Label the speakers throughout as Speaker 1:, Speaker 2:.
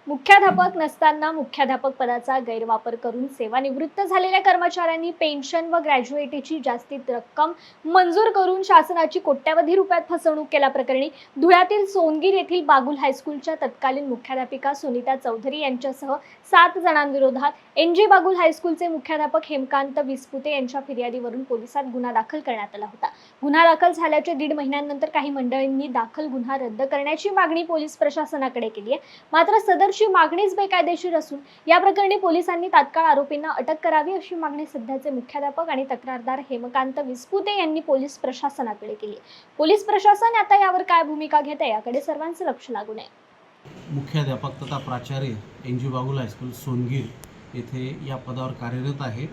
Speaker 1: मुख्याध्यापक नसताना मुख्याध्यापक पदाचा गैरवापर करून सेवानिवृत्त झालेल्या कर्मचाऱ्यांनी पेन्शन व ग्रॅज्युएटीची जास्तीत रक्कम मंजूर करून शासनाची कोट्यवधी रुपयात फसवणूक केल्याप्रकरणी धुळ्यातील सोनगीर येथील बागुल हायस्कूलच्या तत्कालीन मुख्याध्यापिका सुनीता चौधरी यांच्यासह 7 जणांविरोधात एनजी बागुल हायस्कूलचे मुख्याध्यापक हेमकांत विस्पुते यांच्या फिर्यादीवरून पोलिसात गुन्हा दाखल करण्यात आला होता। गुन्हा दाखल झाल्याच्या 1.5 महिन्यानंतर काही मंडळींनी दाखल गुन्हा रद्द करण्याची मागणी पोलीस प्रशासनाकडे केली आहे। मात्र सदरची मागणीच बेकायदेशीर असून या प्रकरणी पोलिसांनी तात्काळ आरोपींना अटक करावी अशी मागणी सध्याचे मुख्याध्यापक आणि तक्रारदार हेमकांत विस्पुते यांनी पोलीस प्रशासनाकडे केली आहे। पोलीस प्रशासन आता यावर काय भूमिका घेते याकडे सर्वांचे लक्ष लागून आहे।
Speaker 2: मुख्याध्यापक तथा प्राचार्य एनजी बागुल हायस्कूल सोनगीर येथे या पदावर कार्यरत आहे।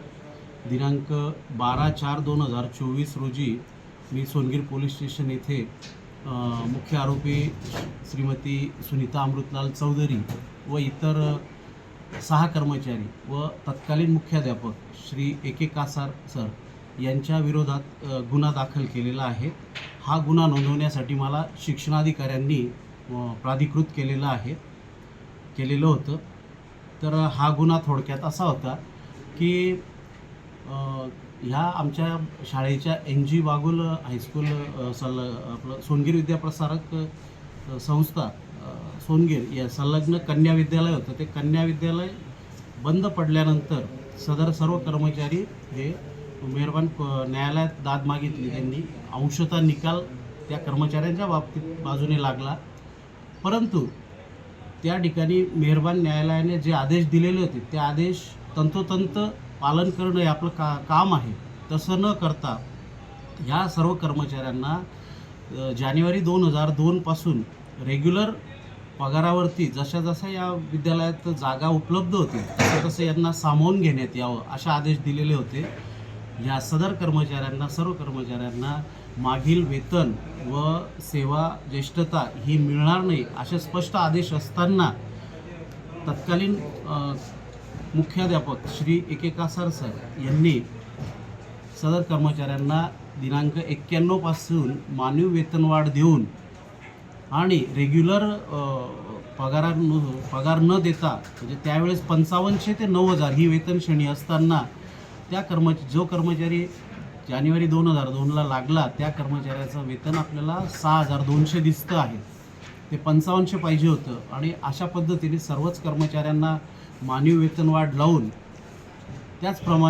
Speaker 2: दिनांक 12/4/2024 रोजी मी सोनगीर पोलीस स्टेशन येथे मुख्य आरोपी श्रीमती सुनीता अमृतलाल चौधरी व इतर 6 कर्मचारी व तत्कालीन मुख्याध्यापक श्री ए.के. कासार सर यांच्या विरोधात गुन्हा दाखल केलेला आहे। हा गुन्हा नोंदवण्यासाठी मला शिक्षणाधिकाऱ्यांनी प्राधिकृत केलेलं होतं। तर हा गुन्हा थोडक्यात असा होता की ह्या आमच्या शाळेच्या एनजी बागुल हायस्कूल आपलं सोनगीर विद्याप्रसारक संस्था सोनगीर या संलग्न कन्या विद्यालय होतं। ते कन्या विद्यालय बंद पडल्यानंतर सदर सर्व कर्मचारी हे मेहरबान न्यायालयात दाद मागितली। त्यांनी अंशतः निकाल त्या कर्मचाऱ्यांच्या बाजूने लागला, परंतु त्या ठिकाणी मेहरबान न्यायालयाने जे आदेश दिलेले होते ते आदेश तंतोतंत पालन करणं हे आपलं काम आहे। तसं न करता या सर्व कर्मचाऱ्यांना जानेवारी 2002 पासून रेग्युलर पगारावरती जशा या विद्यालयात जागा उपलब्ध होतील तसं यांना सामावून घेण्यात यावं असे आदेश दिलेले होते। या सदर कर्मचाऱ्यांना सर्व कर्मचाऱ्यांना मागील वेतन व सेवा ज्येष्ठता ही मिळणार नाही असे स्पष्ट आदेश असताना तत्कालीन मुख्याध्यापक श्री ए.के. कासार सर यांनी सदर कर्मचाऱ्यांना दिनांक 91 पासून मानवी वेतनवाढ देऊन आणि रेग्युलर पगार न देता म्हणजे त्यावेळेस 5500 ते 9000 ही वेतन श्रेणी असताना त्या जो कर्मचारी जानेवारी 2002ला लागला त्या कर्मचाऱ्याचं वेतन आपल्याला 6200 दिसतं आहे। ते 5500 पाहिजे होतं आणि अशा पद्धतीने सर्वच कर्मचाऱ्यांना मानवी वेतनवाढ लावून त्याचप्रमाणे